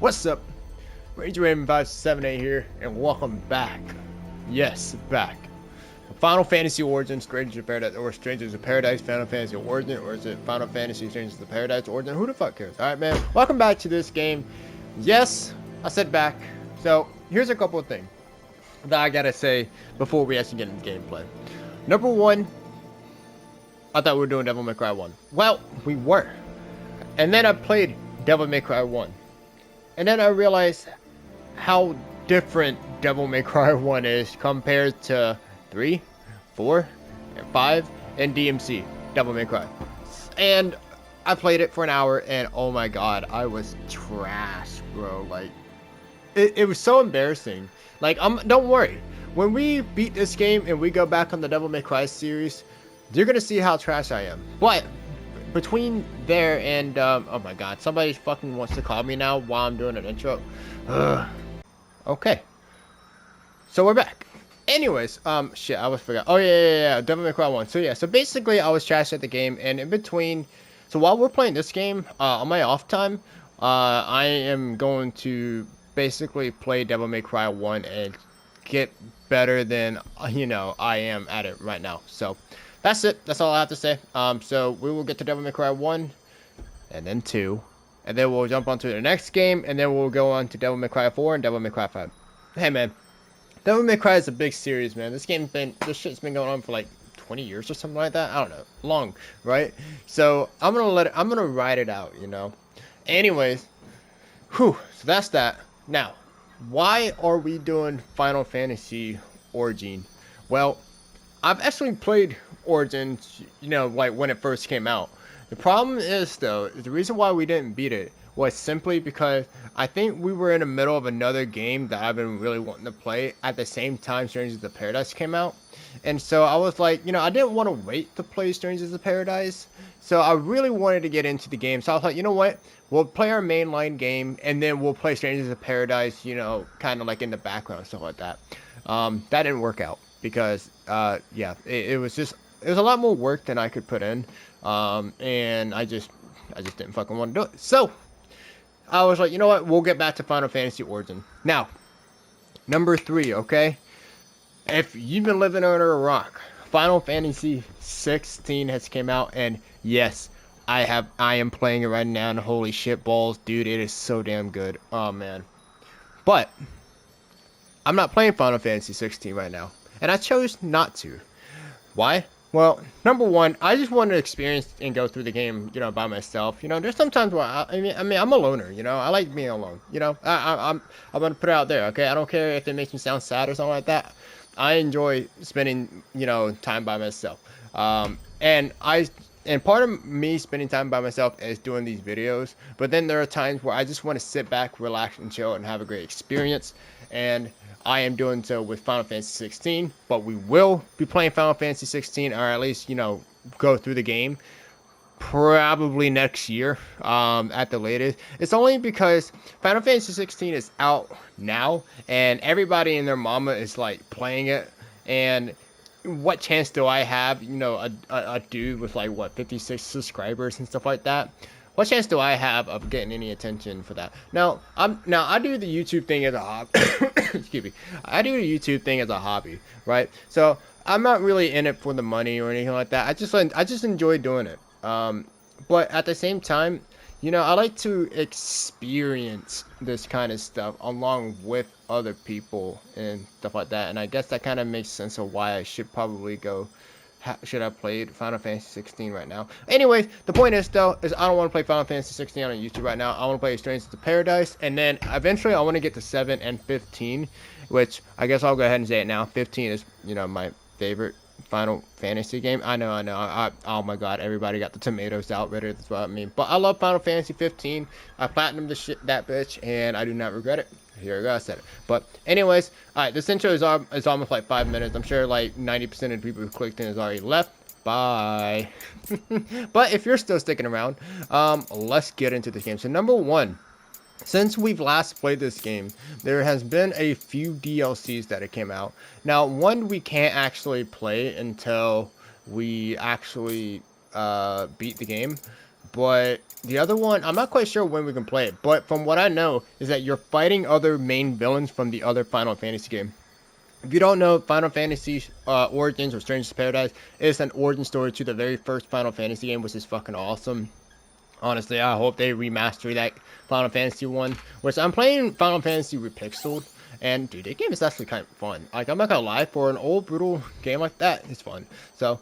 What's up? Ranger Raven 578 here, and welcome back. Yes, back. Final Fantasy Origin, Strangers of Paradise, or Strangers of Paradise, Final Fantasy Origin, or is it Final Fantasy Strangers of Paradise Origin? Who the fuck cares? Alright, man. Welcome back to this game. Yes, I said back. So, here's a couple of things that I gotta say before we actually get into gameplay. Number one, I thought we were doing Devil May Cry 1. Well, we were. And then I played Devil May Cry 1. And then I realized how different Devil May Cry 1 is compared to 3, 4, and 5, and DMC, Devil May Cry. And I played it for an hour, and oh my god, I was trash, bro. Like, it was so embarrassing. Like, don't worry. When we beat this game and we go back on the Devil May Cry series, you're gonna see how trash I am. But between there and oh my god, somebody fucking wants to call me now while I'm doing an intro. Okay, so we're back. Anyways, shit, I was forgot. Oh yeah, Devil May Cry 1. So yeah, so basically I was trash at the game, and in between, so while we're playing this game, on my off time, I am going to basically play Devil May Cry 1 and get better than I am at it right now. So that's it. That's all I have to say. So we will get to Devil May Cry 1, and then 2, and then we'll jump onto the next game, and then we'll go on to Devil May Cry 4 and Devil May Cry 5. Hey man, Devil May Cry is a big series, man. This shit's been going on for like 20 years or something like that. I don't know, long, right? So I'm gonna ride it out, Anyways, so that's that. Now, why are we doing Final Fantasy Origin? Well, I've actually played Origin, like when it first came out. The problem is, though, the reason why we didn't beat it was simply because I think we were in the middle of another game that I've been really wanting to play at the same time Strangers of Paradise came out. And so I was like, I didn't want to wait to play Strangers of Paradise. So I really wanted to get into the game. So I was like, you know what? We'll play our mainline game, and then we'll play Strangers of Paradise, kind of like in the background, stuff like that. That didn't work out because, yeah, it was a lot more work than I could put in. And I just didn't fucking want to do it. So I was like, you know what? We'll get back to Final Fantasy Origin. Now, number 3, okay? If you've been living under a rock, Final Fantasy 16 has came out, and yes, I am playing it right now, and holy shit balls, dude, it is so damn good. Oh man. But I'm not playing Final Fantasy 16 right now, and I chose not to. Why? Well, number one, I just want to experience and go through the game, by myself. There's sometimes where I mean, I'm a loner. I like being alone. I'm gonna put it out there. Okay, I don't care if it makes me sound sad or something like that. I enjoy spending, time by myself. And part of me spending time by myself is doing these videos. But then there are times where I just want to sit back, relax, and chill, and have a great experience. And I am doing so with Final Fantasy 16, but we will be playing Final Fantasy 16, or at least, go through the game probably next year, at the latest. It's only because Final Fantasy 16 is out now, and everybody and their mama is like playing it, and what chance do I have, a dude with like, what, 56 subscribers and stuff like that? What chance do I have of getting any attention for that? Now I do the YouTube thing as a hobby. Excuse me. I do the YouTube thing as a hobby, right? So I'm not really in it for the money or anything like that. I just enjoy doing it. But at the same time, I like to experience this kind of stuff along with other people and stuff like that. And I guess that kind of makes sense of why I should probably go. Should I play Final Fantasy 16 right now? Anyways, the point is, though, is I don't want to play Final Fantasy 16 on YouTube right now. I want to play Strangers of Paradise, and then eventually I want to get to 7 and 15, which I guess I'll go ahead and say it now. 15 is, my favorite Final Fantasy game. I know. Oh my god, everybody got the tomatoes out ready. That's what I mean. But I love Final Fantasy 15. I platinumed that bitch, and I do not regret it. Here we go, I said it. But anyways, alright, this intro is almost like 5 minutes. I'm sure like 90% of the people who clicked in has already left. Bye. But if you're still sticking around, let's get into the game. So number 1, since we've last played this game, there has been a few DLCs that came out. Now, one we can't actually play until we actually beat the game. but the other one, I'm not quite sure when we can play it. But from what I know, is that you're fighting other main villains from the other Final Fantasy game. If you don't know, Final Fantasy Origins or Strangers Paradise is an origin story to the very first Final Fantasy game, which is fucking awesome. Honestly, I hope they remaster that Final Fantasy one. Which I'm playing Final Fantasy Repixeled, and dude, that game is actually kind of fun. Like, I'm not gonna lie, for an old brutal game like that, it's fun. So,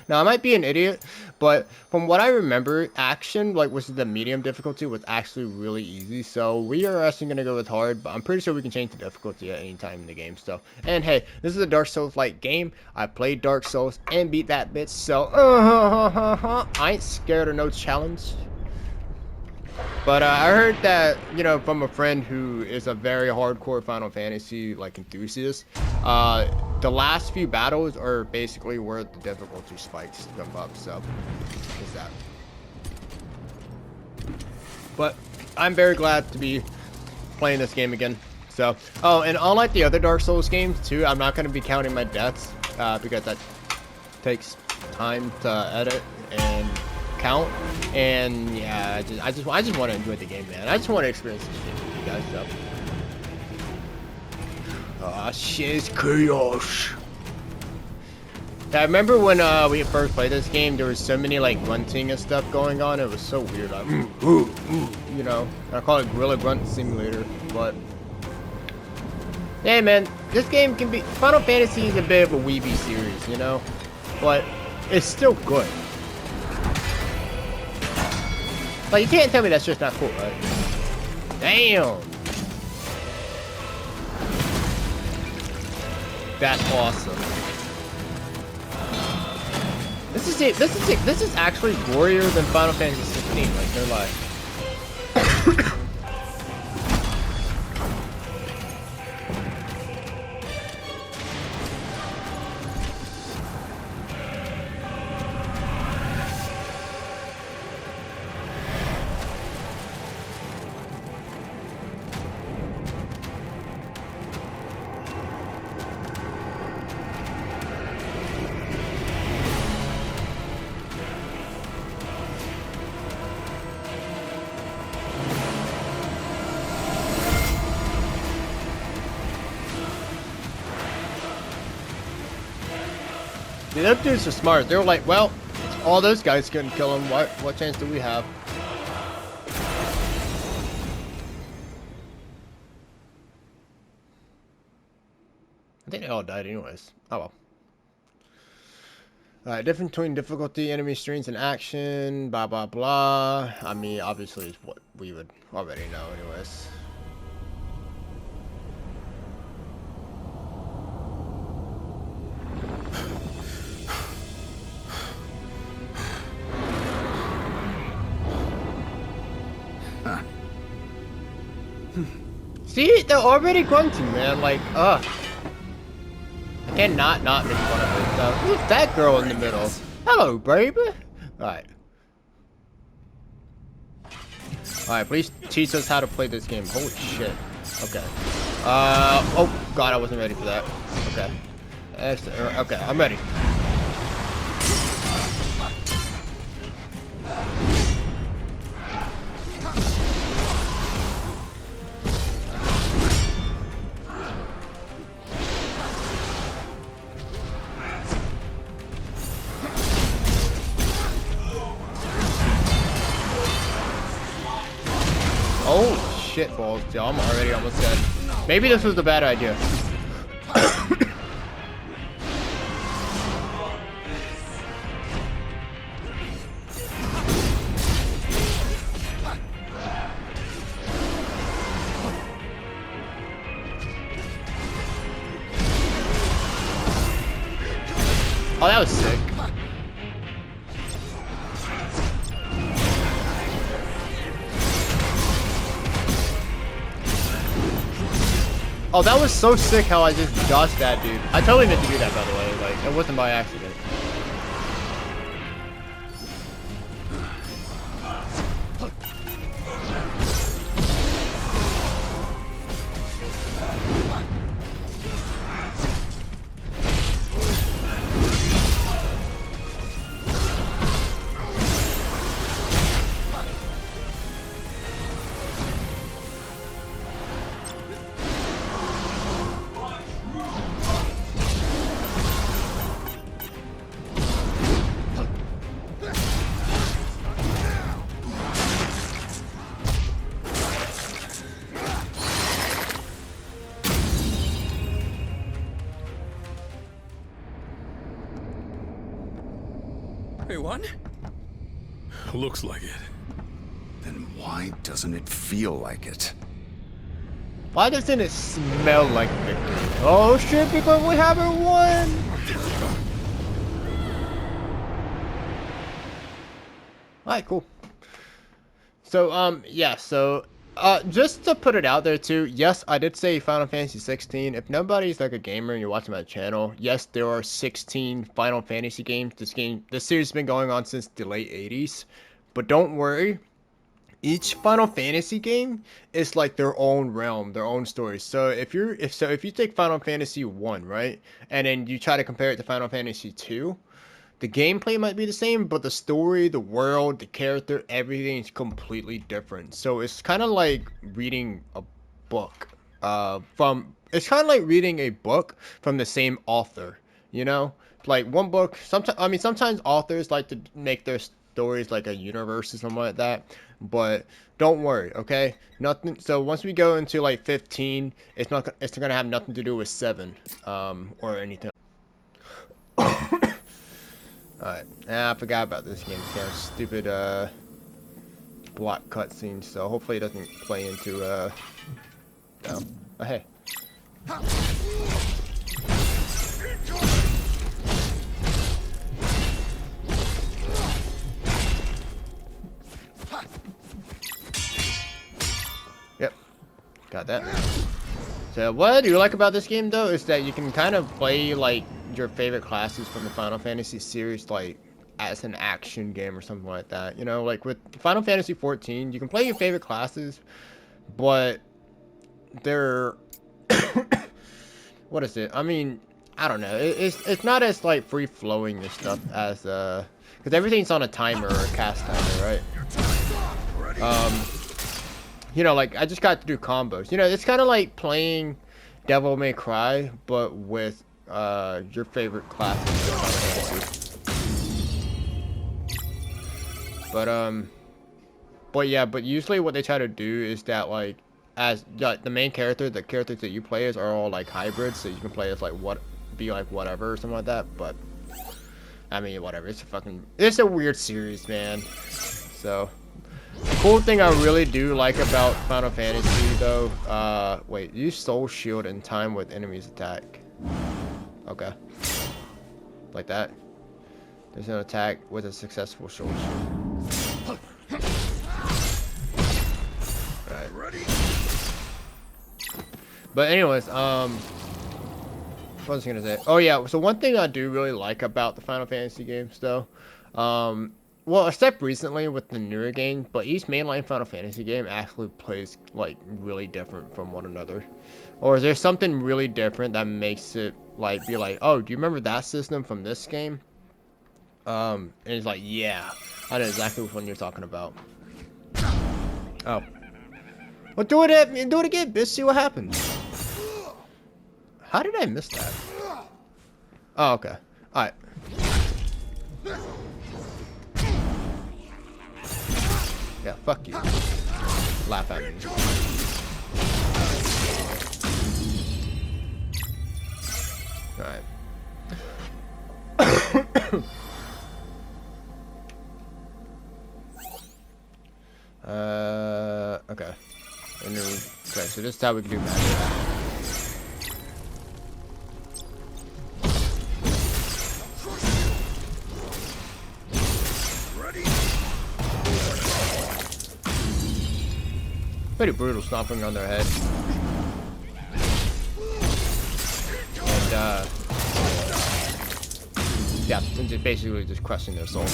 now I might be an idiot, but from what I remember, action, like, which is the medium difficulty, was actually really easy. So we are actually gonna go with hard, but I'm pretty sure we can change the difficulty at any time in the game. So, and hey, this is a Dark Souls-like game. I played Dark Souls and beat that bitch, so I ain't scared of no challenge. But I heard that, you know, from a friend who is a very hardcore Final Fantasy like enthusiast, the last few battles are basically where the difficulty spikes come up. So, is that. But I'm very glad to be playing this game again. So, oh, and unlike the other Dark Souls games too, I'm not going to be counting my deaths because that takes time to edit and count. And yeah, I just want to enjoy the game, man. I just want to experience this game with you guys. So. Ah, shit, it's chaos. Yeah, I remember when we first played this game, there was so many like grunting and stuff going on. It was so weird, like, you know. I call it Gorilla Grunt Simulator, but hey, man, this game can be. Final Fantasy is a bit of a weeby series, you know, but it's still good. Like, you can't tell me that's just not cool, right? Damn. That's awesome. This is it. This is actually gorier than Final Fantasy 16. Like, no lie. Dude, those dudes are smart. They were like, well, all those guys couldn't kill him. What chance do we have? I think they all died anyways. Oh well. Alright, difference between difficulty, enemy strengths, and action, blah blah blah. I mean, obviously it's what we would already know anyways. See, they're already grunting, man. Like, I cannot not make fun of her. So, who's that girl in the middle? Hello, baby. Alright. Alright, please teach us how to play this game. Holy shit. Okay. Oh, God, I wasn't ready for that. Okay. Okay, I'm ready. Oh shit balls, yo, I'm already almost dead. Maybe this was a bad idea. Oh, that was sick. Oh, that was so sick how I just dodged that dude. I totally meant to do that, by the way. Like, it wasn't by accident. We won? Looks like it. Then why doesn't it feel like it? Why doesn't it smell like victory? Oh shit, because we haven't won! Alright, cool. So, yeah, so, just to put it out there too, yes, I did say Final Fantasy 16. If nobody's like a gamer and you're watching my channel, yes, there are 16 Final Fantasy games. This series has been going on since the late 80s. But don't worry, each Final Fantasy game is like their own realm, their own story. So if you take Final Fantasy 1, right, and then you try to compare it to Final Fantasy 2, the gameplay might be the same, but the story, the world, the character, everything is completely different. So it's kind of like reading a book it's kind of like reading a book from the same author, you know? Like one book, sometimes authors like to make their stories like a universe or something like that, but don't worry, okay? Nothing. So once we go into like 15, it's not gonna have nothing to do with 7 or anything. Alright, I forgot about this game. It's kind of stupid, block cutscene, so hopefully it doesn't play into, no. Oh, hey. Yep, got that. So what I do like about this game though is that you can kind of play like your favorite classes from the Final Fantasy series like as an action game or something like that. You know, like with Final Fantasy 14, you can play your favorite classes, but they're what is it? I mean, I don't know. It's not as like free flowing and stuff as because everything's on a timer or a cast timer, right? You know, like I just got to do combos. You know, it's kind of like playing Devil May Cry, but with your favorite classes. But yeah, but usually what they try to do is that like as the main character, the characters that you play as are all like hybrids, so you can play as like be like whatever or something like that. But I mean, whatever. It's a weird series, man. So. The cool thing I really do like about Final Fantasy, though, wait, use Soul Shield in time with enemies attack. Okay. Like that. There's an attack with a successful Soul Shield. Right. But anyways, what was I gonna say? Oh yeah, so one thing I do really like about the Final Fantasy games, though, well, except recently with the newer game, but each mainline Final Fantasy game actually plays, like, really different from one another. Or is there something really different that makes it, like, be like, oh, do you remember that system from this game? And it's like, yeah, I know exactly which one you're talking about. Oh. Well, do it again, bitch, see what happens. How did I miss that? Oh, okay. Alright. Yeah, fuck you. Laugh at me. Alright. Okay. And then okay, so this is how we can do magic. Pretty brutal stomping on their head. And, yeah, and just basically just crushing their soul.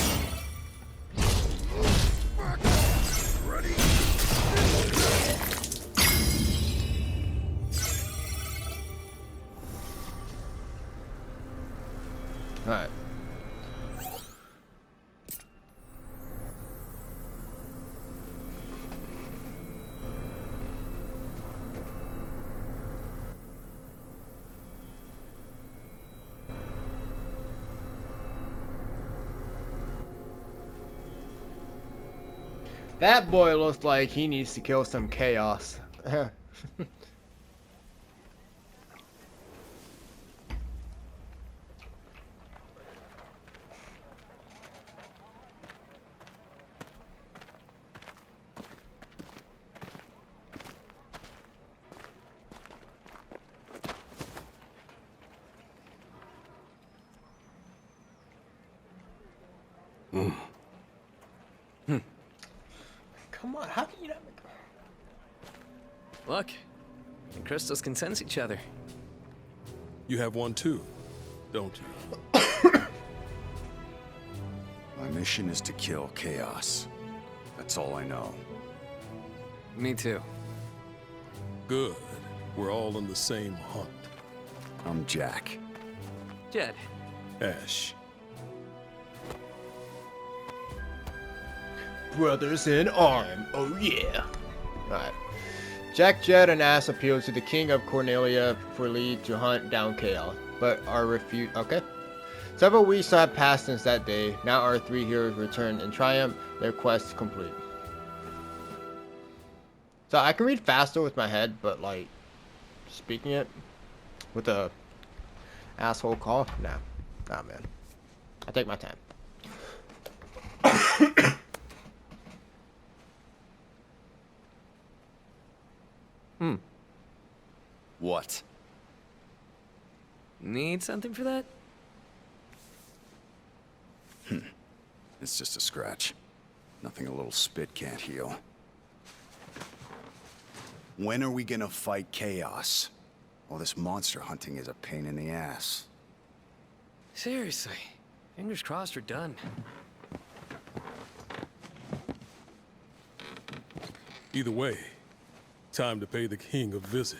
Alright. That boy looks like he needs to kill some chaos. How can you not? Look, the crystals can sense each other. You have one too, don't you? My mission is to kill Chaos. That's all I know. Me too. Good. We're all on the same hunt. I'm Jack. Jed, Ash. Brothers in arm. Oh yeah. Alright. Jack, Jed, and Ash appeal to the king of Cornelia for lead to hunt down Chaos, but are refused. Okay. Several weeks have passed since that day. Now our three heroes return in triumph, their quest complete. So I can read faster with my head, but like speaking it with a asshole cough, nah, man. I take my time. What? need something for that? It's just a scratch. Nothing a little spit can't heal. When are we gonna fight Chaos? All this monster hunting is a pain in the ass. Seriously, fingers crossed we're done. Either way, time to pay the king a visit.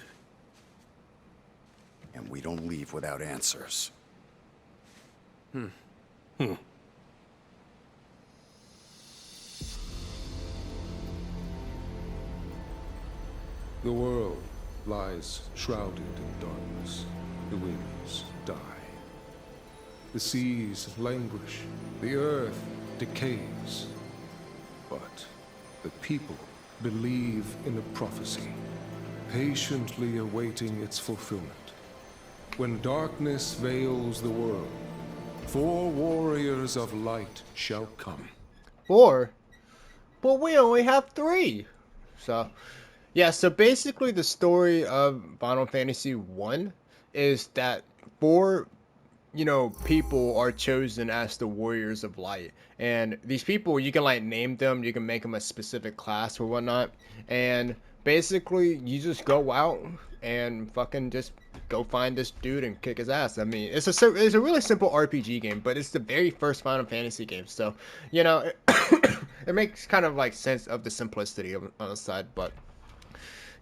And we don't leave without answers. The world lies shrouded in darkness. The winds die. The seas languish. The earth decays. But the people believe in a prophecy, patiently awaiting its fulfillment. When darkness veils the world, 4 warriors of light shall come. 4? But we only have 3. So, yeah, so basically the story of Final Fantasy 1 is that 4, people are chosen as the Warriors of Light. And these people, you can like name them, you can make them a specific class or whatnot. And basically, you just go out and fucking just go find this dude and kick his ass. I mean, it's a really simple RPG game, but it's the very first Final Fantasy game. So, it makes kind of like sense of the simplicity on the side, but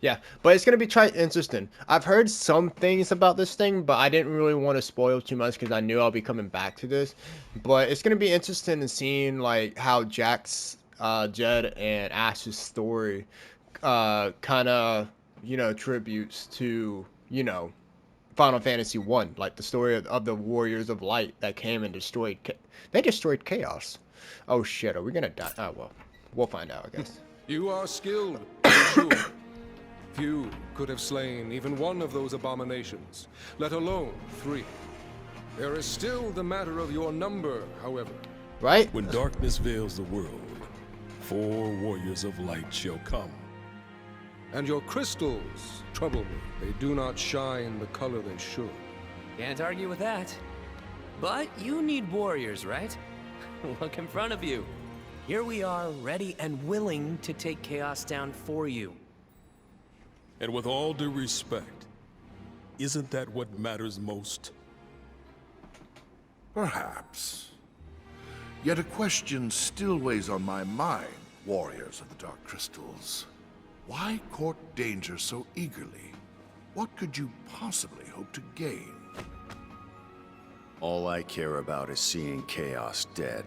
yeah, but it's gonna be interesting. I've heard some things about this thing, but I didn't really want to spoil too much because I knew I'll be coming back to this. But it's gonna be interesting in seeing like how Jack's, Jed, and Ash's story, kind of tributes to Final Fantasy 1, like the story of the Warriors of Light that came and destroyed. They destroyed Chaos. Oh shit, are we gonna die? Oh well, we'll find out, I guess. You are skilled, to be sure. Few could have slain even one of those abominations, let alone 3. There is still the matter of your number, however. Right? When darkness veils the world, 4 warriors of light shall come. And your crystals trouble me. They do not shine the color they should. Can't argue with that. But you need warriors, right? Look in front of you. Here we are, ready and willing to take Chaos down for you. And with all due respect, isn't that what matters most? Perhaps. Yet a question still weighs on my mind, warriors of the Dark Crystals. Why court danger so eagerly? What could you possibly hope to gain? All I care about is seeing Chaos dead.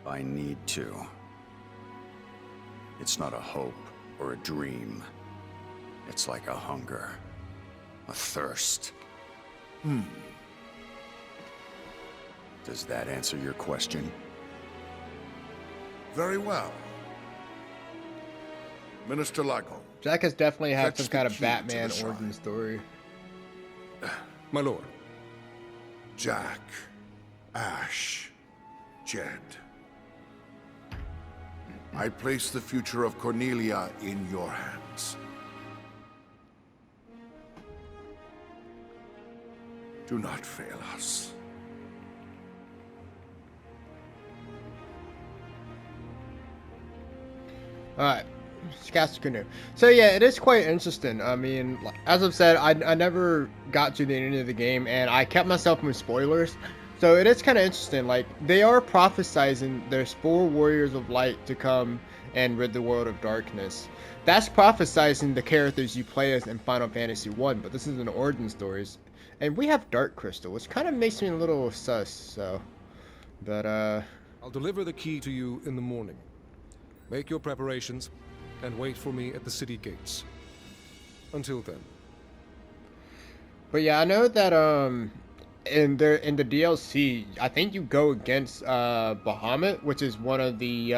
I need to. It's not a hope or a dream. It's like a hunger, a thirst. Does that answer your question? Very well. Minister Lago, Jack has definitely had Fetch some kind the of key to Batman the origin shrine. story. My lord, Jack, Ash, Jed. I place the future of Cornelia in your hands. Do not fail us. Alright, Scouts Canoe. So yeah, it is quite interesting. I mean, as I've said, I never got to the end of the game, and I kept myself from spoilers. So it is kind of interesting. Like, they are prophesizing there's 4 Warriors of Light to come and rid the world of darkness. That's prophesizing the characters you play as in Final Fantasy 1, but this is an origin stories. And we have Dark Crystal, which kind of makes me a little sus, so... But, I'll deliver the key to you in the morning. Make your preparations, and wait for me at the city gates. Until then. But yeah, I know that, in the DLC, I think you go against, Bahamut, which is one of the,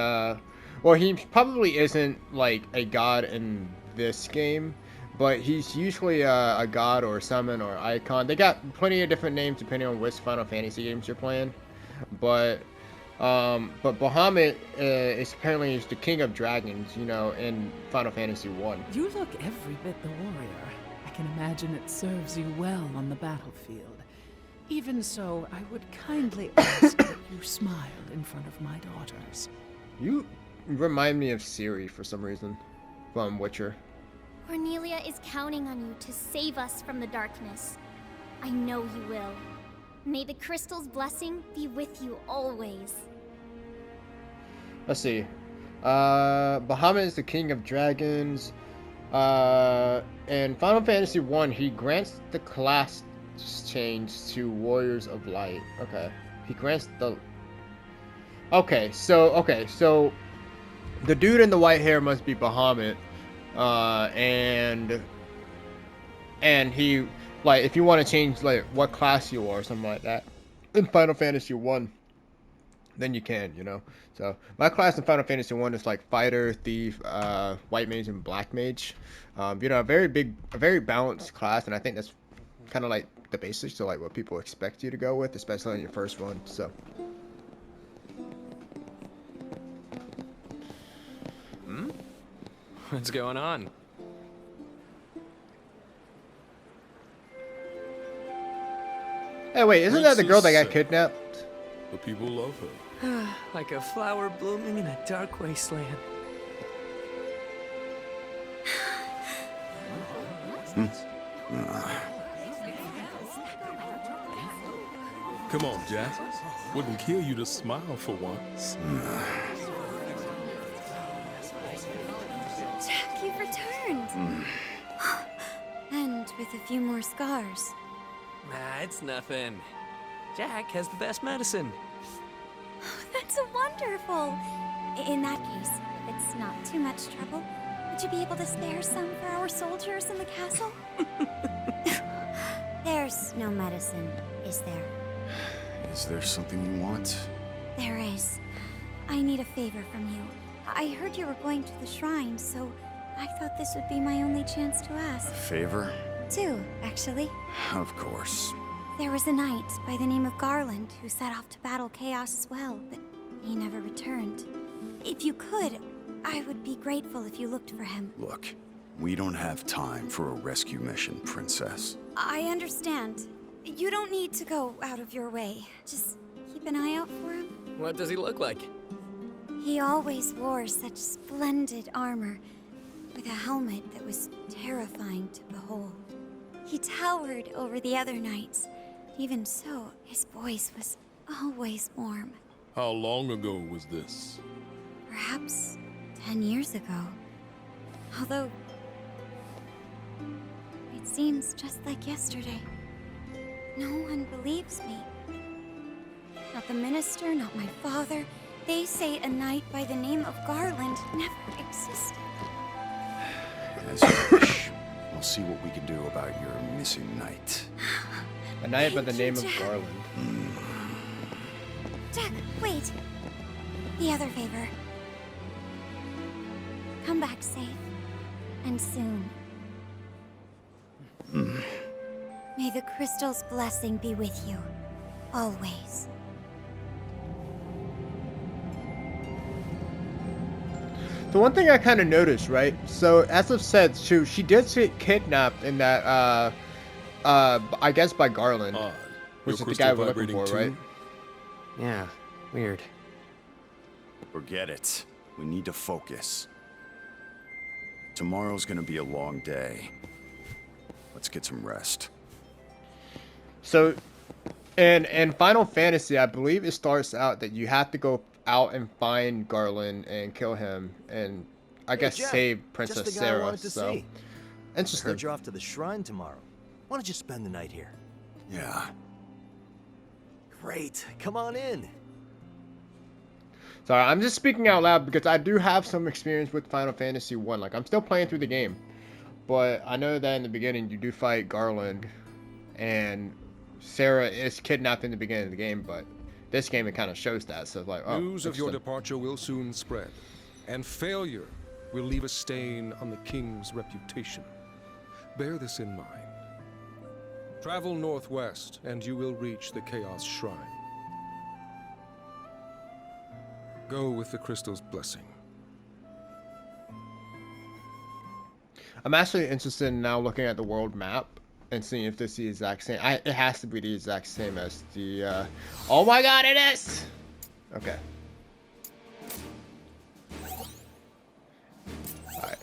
well, he probably isn't, like, a god in this game, but he's usually a god or summon or icon. They got plenty of different names depending on which Final Fantasy games you're playing. But Bahamut is apparently the king of dragons, you know, in Final Fantasy 1. You look every bit the warrior. I can imagine it serves you well on the battlefield. Even so, I would kindly ask that you smiled in front of my daughters. You remind me of Ciri for some reason from Witcher. Cornelia is counting on you to save us from the darkness. I know you will. May the crystal's blessing be with you always. Let's see. Bahamut is the king of dragons. In Final Fantasy 1, he grants the class change to Warriors of Light. Okay. He grants the... Okay, so the dude in the white hair must be Bahamut. And he, like, if you want to change, like, what class you are or something like that in Final Fantasy 1, then you can, you know. So my class in Final Fantasy 1 is like fighter, thief, white mage, and black mage. You know, a very balanced class, and I think that's kind of like the basics to like what people expect you to go with, especially on your first one. So. What's going on? Hey, wait, isn't that the girl that got Princess kidnapped? The people love her. Like a flower blooming in a dark wasteland. Come on, Jack. Wouldn't kill you to smile for once. Jack, you've returned. And with a few more scars. Nah, it's nothing. Jack has the best medicine. That's wonderful. In that case, if it's not too much trouble, would you be able to spare some for our soldiers in the castle? There's no medicine, is there? Is there something you want? There is. I need a favor from you. I heard you were going to the shrine, so I thought this would be my only chance to ask. A favor? 2, actually. Of course. There was a knight by the name of Garland who set off to battle Chaos as well, but he never returned. If you could, I would be grateful if you looked for him. Look, we don't have time for a rescue mission, Princess. I understand. You don't need to go out of your way. Just keep an eye out for him. What does he look like? He always wore such splendid armor, with a helmet that was terrifying to behold. He towered over the other knights. Even so, his voice was always warm. How long ago was this? Perhaps 10 years ago. Although, it seems just like yesterday. No one believes me. Not the minister, not my father. They say a knight by the name of Garland never existed. As you wish. We'll see what we can do about your missing knight. A knight by Thank the you, name of Jack. Garland. Jack, wait. The other favor. Come back safe. And soon. May the crystal's blessing be with you. Always. The one thing I kind of noticed, right? So, as I've said, she did get kidnapped in that, I guess by Garland, Odd. which Your is the guy crystal we're looking for, vibrating right? too? Yeah, weird. Forget it. We need to focus. Tomorrow's gonna be a long day. Let's get some rest. So, in Final Fantasy, I believe it starts out that you have to go out and find Garland and kill him, and I guess Jeff, save just Princess the guy I Sarah. wanted to So, see. interesting. Heard you're off to the shrine tomorrow. Why don't you spend the night here? Yeah. Great. Come on in. Sorry, I'm just speaking out loud because I do have some experience with Final Fantasy 1. Like, I'm still playing through the game. But I know that in the beginning you do fight Garland, and Sarah is kidnapped in the beginning of the game, but this game it kind of shows that. So it's like, oh, News of your interesting. departure will soon spread, and failure will leave a stain on the king's reputation. Bear this in mind. Travel northwest, and you will reach the Chaos Shrine. Go with the crystal's blessing. I'm actually interested in now looking at the world map and seeing if this is the exact same. It has to be the exact same as the. Oh my God, it is! Okay. Alright.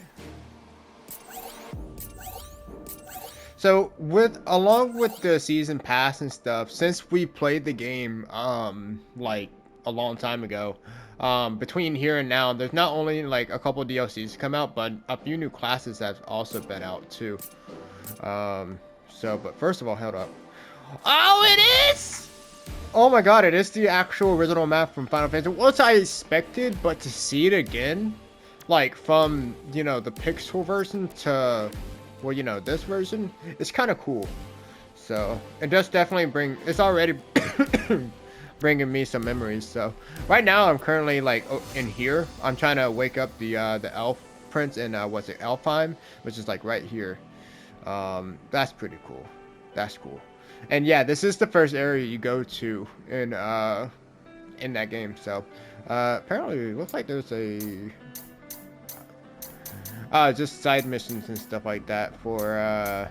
So along with the season pass and stuff, since we played the game like a long time ago, between here and now, there's not only like a couple DLCs come out, but a few new classes have also been out too. But first of all, hold up. Oh, it is! Oh my God, it is the actual original map from Final Fantasy. What I expected, but to see it again, like from, you know, the pixel version to, well, you know, this version, it's kind of cool. So it does definitely it's already bringing me some memories. So right now I'm currently like in here. I'm trying to wake up the elf prince in what's it, Elfheim, which is like right here. That's pretty cool. That's cool. And yeah, this is the first area you go to in that game. So apparently it looks like there's just side missions and stuff like that for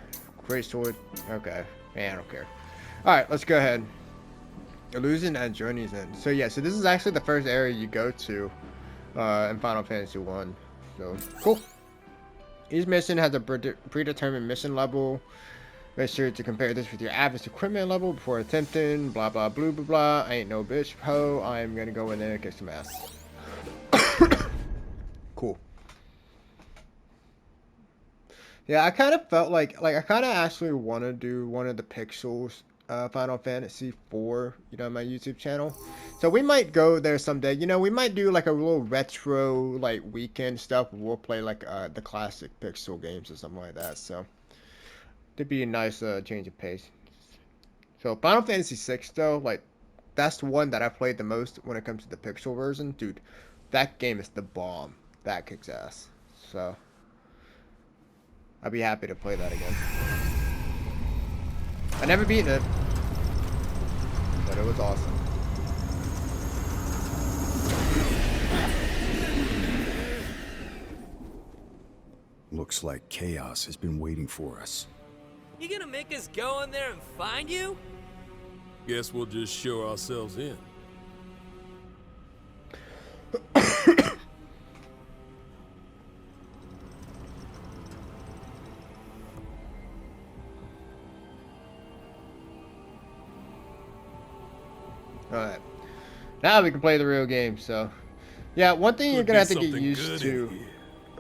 Great Sword. Okay, man, I don't care. All right, let's go ahead. Illusion and Journey's End. So yeah, so this is actually the first area you go to in Final Fantasy 1. So cool. Each mission has a predetermined mission level. Make sure to compare this with your average equipment level before attempting. Blah blah blah blah blah. I ain't no bitch ho. I'm gonna go in there and kick some ass. Cool. Yeah, I kind of felt like I kind of actually want to do one of the Pixels Final Fantasy 4, you know, on my YouTube channel. So we might go there someday. You know, we might do like a little retro like weekend stuff. We'll play like the classic Pixel games or something like that. So it'd be a nice change of pace. So Final Fantasy 6 though, like that's the one that I played the most when it comes to the Pixel version. Dude, that game is the bomb. That kicks ass. So I'd be happy to play that again. I never beaten it, but it was awesome. Looks like chaos has been waiting for us. You gonna make us go in there and find you? Guess we'll just show ourselves in. Alright. Now we can play the real game, so. Yeah, one thing you're Could gonna be have to get something used good to in here.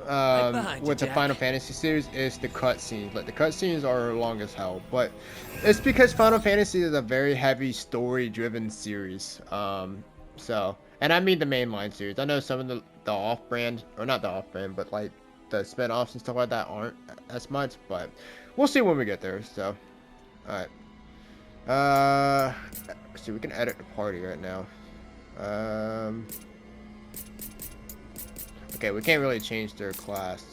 behind with you, the Jack. Final Fantasy series is the cutscenes. Like the cutscenes are long as hell, but it's because Final Fantasy is a very heavy story-driven series. So, and I mean the mainline series. I know some of the off-brand, or not the off-brand, but like the spin-offs and stuff like that aren't as much, but we'll see when we get there. So, all right. See, we can edit the party right now. Okay, we can't really change their class.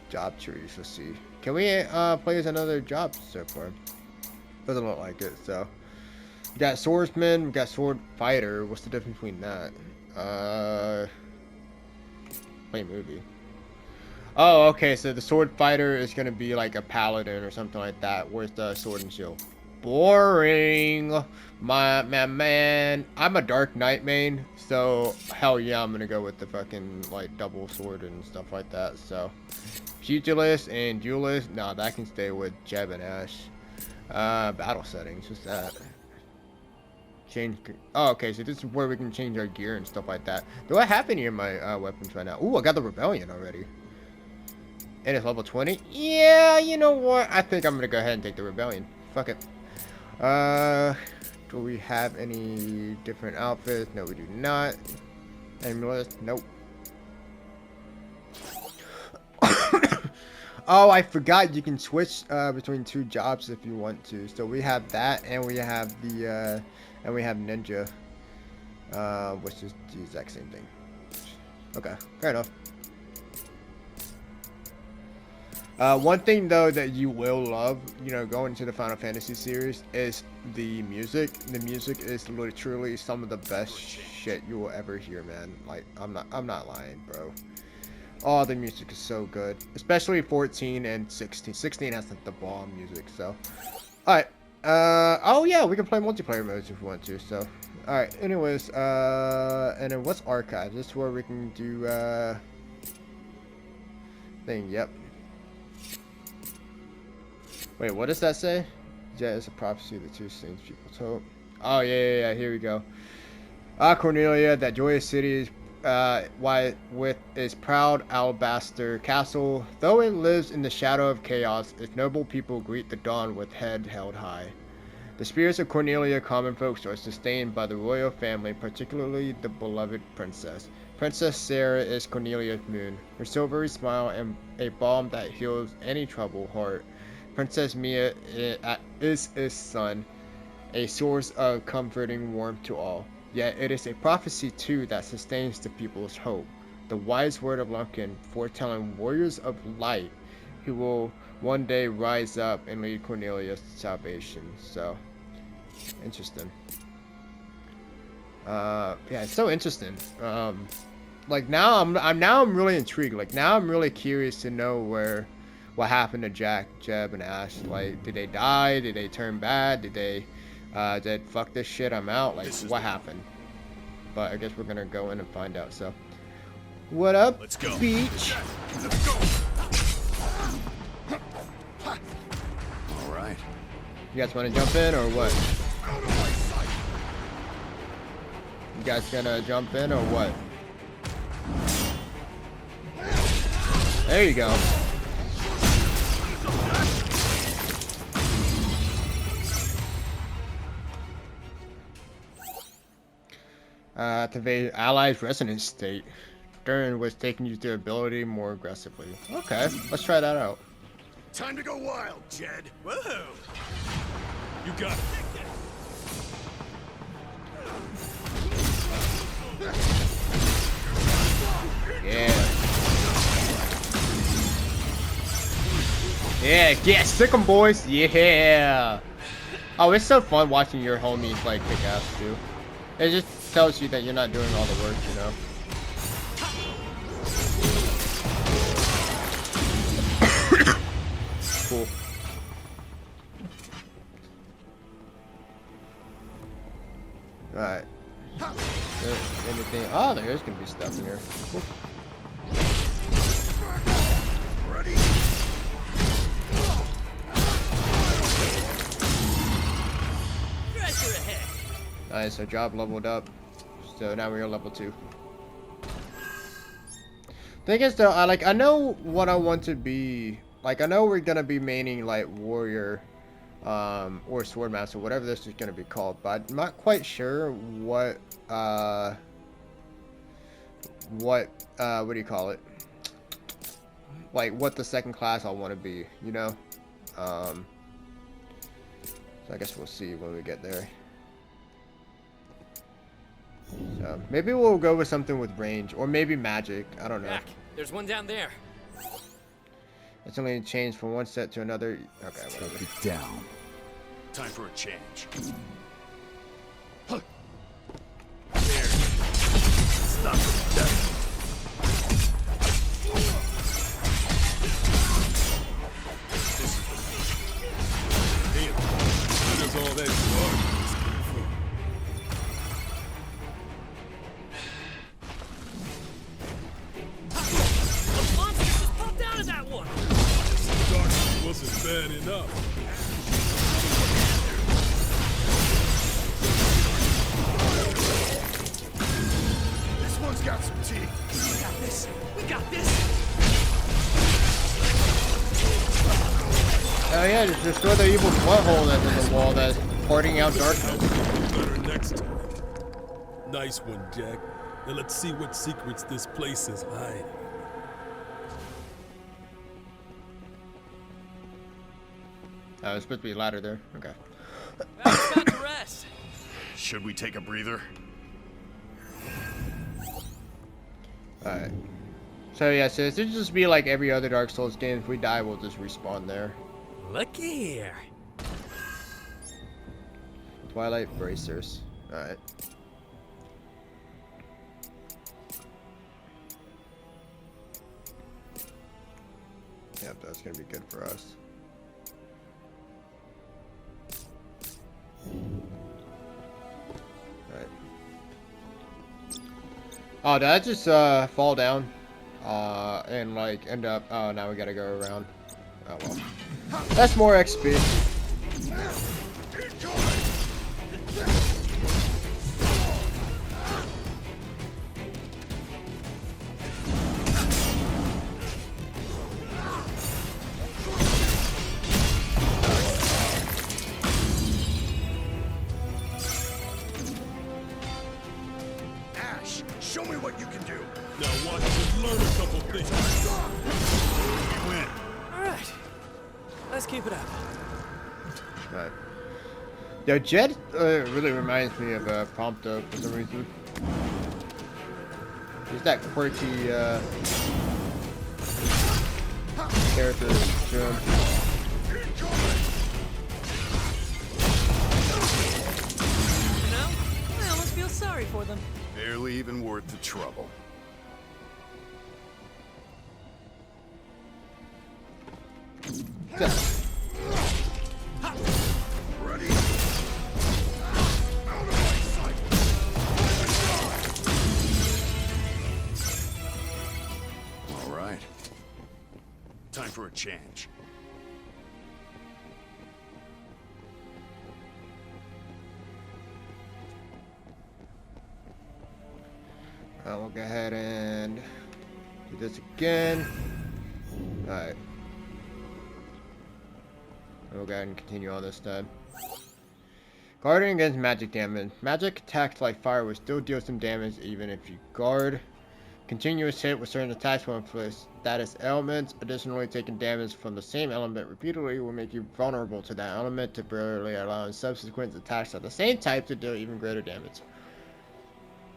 Job trees, let's see. Can we play as another job so far? Doesn't look like it, so. We got swordsman, we got sword fighter. What's the difference between that? Play movie. Oh, okay, so the sword fighter is gonna be like a paladin or something like that. Where's the sword and shield? boring. My man, I'm a Dark Knight main, so hell yeah, I'm gonna go with the fucking like double sword and stuff like that. So pugilist and duelist, nah, that can stay with Jeb and Ash. Battle settings, what's that? Change. Oh, okay, so this is where we can change our gear and stuff like that. Do I have any of my weapons right now? Ooh, I got the Rebellion already. And it's level 20? Yeah, you know what? I think I'm gonna go ahead and take the Rebellion. Fuck it. Do we have any different outfits? No, we do not. Amulet? Nope. Oh, I forgot you can switch between 2 jobs if you want to. So we have that, and we have the and we have ninja, which is the exact same thing. Okay, fair enough. One thing though that you will love, you know, going to the Final Fantasy series is the music. The music is literally some of the best shit you will ever hear, man. Like, I'm not lying, bro. Oh, the music is so good, especially 14 and 16. 16 has the bomb music. So, all right. Oh yeah, we can play multiplayer modes if we want to. So, all right. Anyways, and then what's archive? This is where we can do thing. Yep. Wait, what does that say? Yeah, it's a prophecy of the 2 things people told. Oh yeah. Here we go. Cornelia, that joyous city is with its proud alabaster castle, though it lives in the shadow of chaos, its noble people greet the dawn with head held high. The spirits of Cornelia, common folks, are sustained by the royal family, particularly the beloved princess. Princess Sarah is Cornelia's moon, her silvery smile and a balm that heals any troubled heart. Princess Mia is his son, a source of comforting warmth to all. Yet it is a prophecy too that sustains the people's hope. The wise word of Lunken, foretelling warriors of light who will one day rise up and lead Cornelia to salvation. So, interesting. Yeah, it's so interesting. Like now I'm really intrigued. Like now I'm really curious to know what happened to Jack, Jeb, and Ash. Like, did they die? Did they turn bad? Did they fuck this shit, I'm out? Like, what happened? But I guess we're gonna go in and find out. So, what up, Let's go. Beach? Let's go. All right. You guys want to jump in or what? You guys gonna jump in or what? There you go. Activate allies resonance state. During which they can use their ability more aggressively. Okay, let's try that out. Time to go wild, Jed. Whoa! You got it. Yeah. Yeah, get sick 'em, boys. Yeah. Oh, it's so fun watching your homies like kick ass too. It just tells you that you're not doing all the work, you know. Cool. Alright. Anything? Oh, there is gonna be stuff in here. Cool. Ready? Nice, our job leveled up. So now we're level 2. Thing is though, I know what I want to be. Like, I know we're gonna be maining like warrior, or swordmaster, whatever this is gonna be called, but I'm not quite sure what do you call it? Like what the second class I want to be, you know? So I guess we'll see when we get there. So maybe we'll go with something with range, or maybe magic. I don't know. Back. There's one down there. It's only changed from one set to another. Okay, whatever. Take it down. Time for a change. There. Stop the death. bad enough. This one's got some teeth. We got this. We got this. Oh yeah, just destroy the evil blood hole that's in the wall that's porting out darkness. Better next time. Nice one, Jack. Now let's see what secrets this place is hiding. Oh, it's supposed to be a ladder there. Okay. Back to rest. Should we take a breather? Alright. So yeah, so it should just be like every other Dark Souls game. If we die, we'll just respawn there. Looky here. Twilight Bracers. Alright. Yep, that's gonna be good for us. Alright. Oh, did I just fall down? And like end up, oh, now we gotta go around. Oh well. That's more XP. Ash, show me what you can do. Now watch us learn a couple things. Win. All right. Let's keep it up. Right. Yo, Jed really reminds me of Prompto for some reason. He's that quirky character to him. You know, I almost feel sorry for them. Barely even worth the trouble. Ready? Out of my sight. All right. Time for a change. We'll go ahead and do this again. Alright. We'll go ahead and continue on this time. Guarding against magic damage. Magic attacks like fire will still deal some damage even if you guard. Continuous hit with certain attacks will inflict status elements. Additionally, taking damage from the same element repeatedly will make you vulnerable to that element, temporarily allowing subsequent attacks of the same type to deal even greater damage.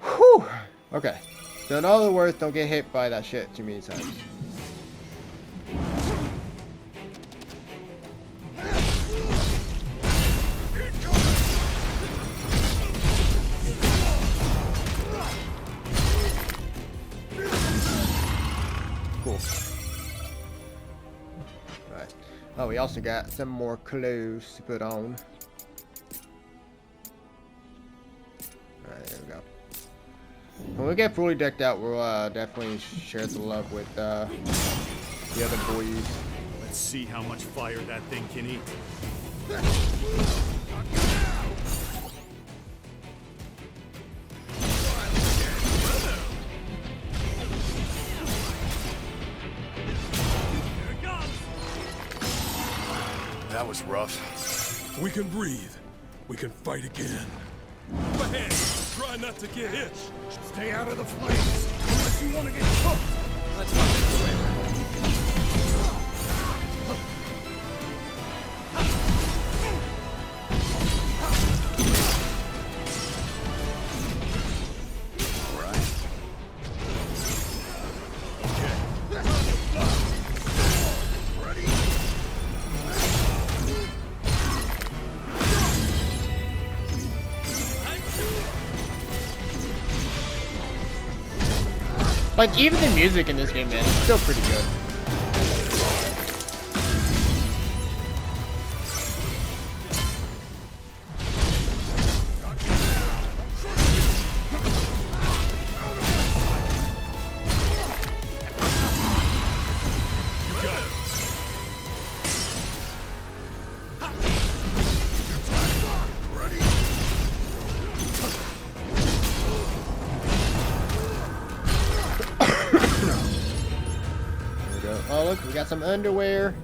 Whew! Okay. So in other words, don't get hit by that shit too many times. Cool. Right. Oh, we also got some more clothes to put on. Alright, there we go. When we get fully decked out, we'll definitely share the love with the other boys. Let's see how much fire that thing can eat. That was rough. We can breathe. We can fight again. Go ahead. Try not to get hit. Stay out of the flames, unless you want to get cooked. Let's find this way. Like, even the music in this game, man, it's still pretty good. Oh, look, we got some underwear.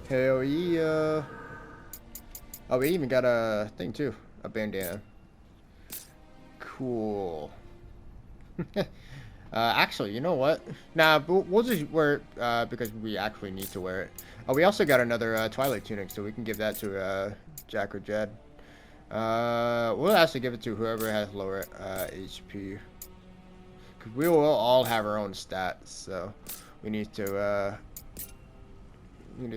Hell yeah. Oh, we even got a thing too. A bandana. Cool. Actually, you know what? Nah, we'll just wear it because we actually need to wear it. Oh, we also got another Twilight tunic, so we can give that to Jack or Jed. We'll actually give it to whoever has lower HP. Cause we will all have our own stats, so we need to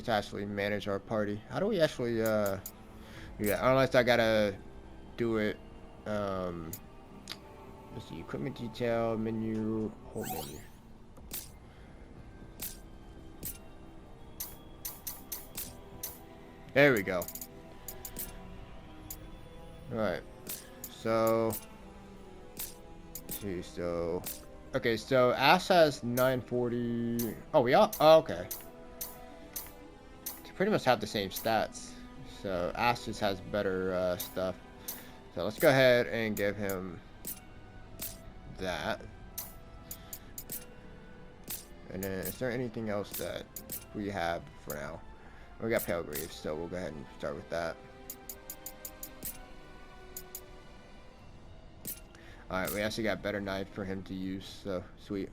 actually manage our party. How do we actually yeah, unless I gotta do it let's see, equipment detail, menu, whole menu. There we go. Alright. So see, so okay, so Ash has 940. Oh, we all okay. They pretty much have the same stats. So Ash just has better stuff. So let's go ahead and give him that. And then is there anything else that we have for now? We got Palegrave, so we'll go ahead and start with that. Alright, we actually got better knife for him to use, so sweet.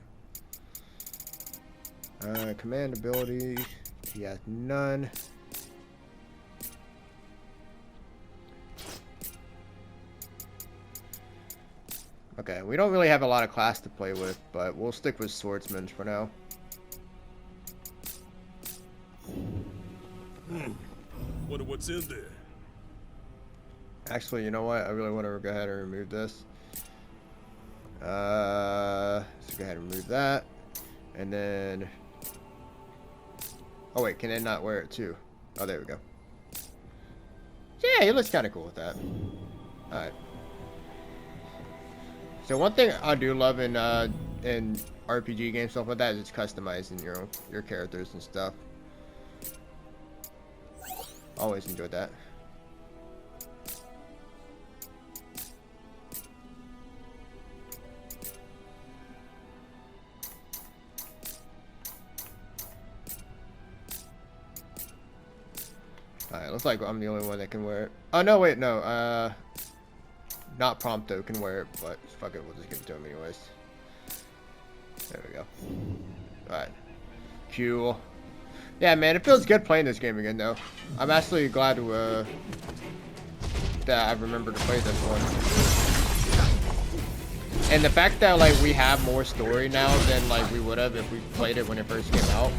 Command abilities, he has none. Okay, we don't really have a lot of class to play with, but we'll stick with swordsman for now. Wonder what's in there. Actually, you know what? I really want to go ahead and remove this. Let's go ahead and remove that. And then... oh wait, can I not wear it too? Oh, there we go. Yeah, he looks kind of cool with that. Alright. So one thing I do love in RPG games, stuff like that, is it's customizing your characters and stuff. Always enjoyed that. Alright, looks like I'm the only one that can wear it. Oh no, wait, no. Not Prompto can wear it, but fuck it, we'll just give it to him anyways. There we go. Alright. Cool. Yeah, man, it feels good playing this game again, though. I'm actually glad to, that I remember to play this one. And the fact that, like, we have more story now than, like, we would have if we played it when it first came out.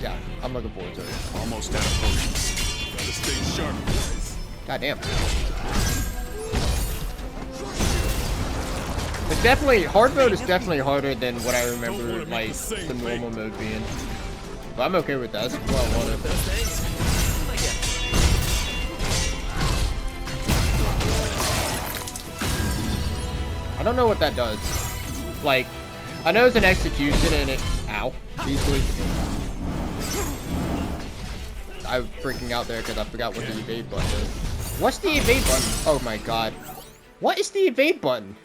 Yeah, I'm looking forward to it. Almost out of potions. Gotta stay sharp, guys. God damn. It's definitely, hard mode is definitely harder than what I remember, like, the normal mode being. But I'm okay with that. That's what I wanted. I don't know what that does. Like, I know it's an execution and it... ow. Easily. I'm freaking out there because I forgot what the evade button is. What's the evade button? Oh my god. What is the evade button?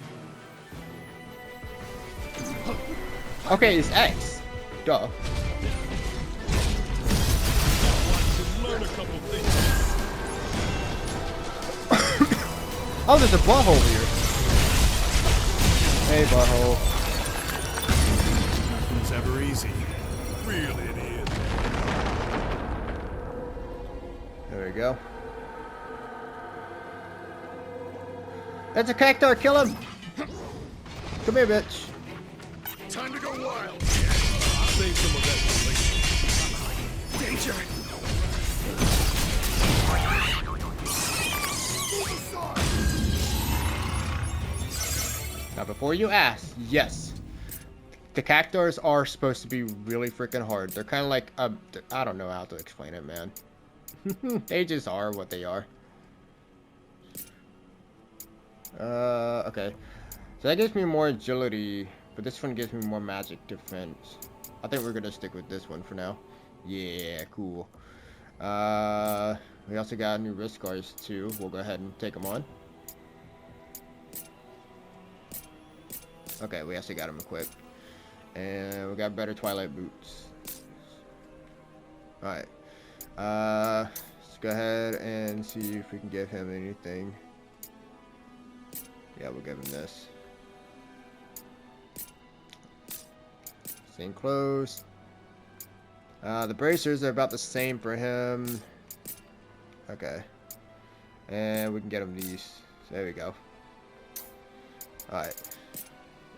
Okay, it's X. Duh. Oh, there's a butthole here. Hey, butthole. Nothing's ever easy. Really it is. There we go. That's a cactar. Kill him. Come here, bitch. Time to go wild. Save some of that for later. Danger. Now, before you ask, yes, the cactars are supposed to be really freaking hard. They're kind of like, I don't know how to explain it, man. They just are what they are. Okay. So that gives me more agility, but this one gives me more magic defense. I think we're gonna stick with this one for now. Yeah, cool. We also got new wrist guards too. We'll go ahead and take them on. Okay, we actually got them equipped. And we got better Twilight boots. Alright. Let's go ahead and see if we can give him anything. Yeah, we'll give him this. Same clothes. The bracers are about the same for him. Okay. And we can get him these. There we go. Alright.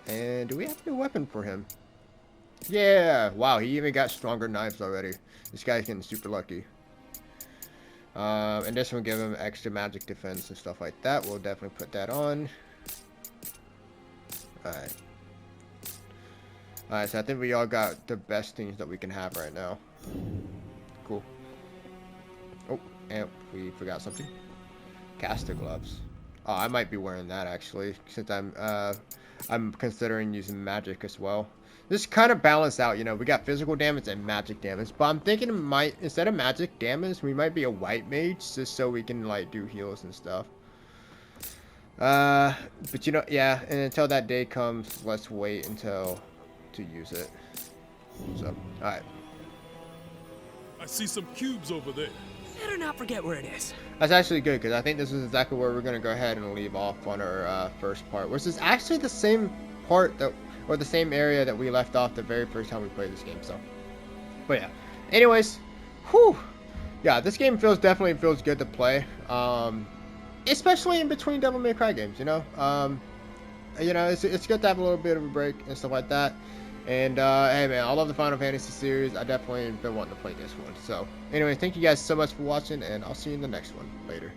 And do we have a new weapon for him? Yeah! Wow, he even got stronger knives already. This guy's getting super lucky. And this one will give him extra magic defense and stuff like that. We'll definitely put that on. Alright. Alright, so I think we all got the best things that we can have right now. Cool. Oh, and we forgot something. Caster gloves. Oh, I might be wearing that actually, since I'm considering using magic as well. This kind of balance out, you know, we got physical damage and magic damage, but I'm thinking it might, instead of magic damage, we might be a white mage just so we can like do heals and stuff. But you know, yeah, and until that day comes, let's wait until to use it. So, alright. I see some cubes over there. Better not forget where it is. That's actually good, because I think this is exactly where we're going to go ahead and leave off on our first part, which is actually the same part that, or the same area that we left off the very first time we played this game, so. But yeah. Anyways, whew. Yeah, this game definitely feels good to play. Especially in between Devil May Cry games, you know. You know, it's good to have a little bit of a break and stuff like that. And, hey man, I love the Final Fantasy series. I definitely been wanting to play this one. So, anyway, thank you guys so much for watching, and I'll see you in the next one. Later.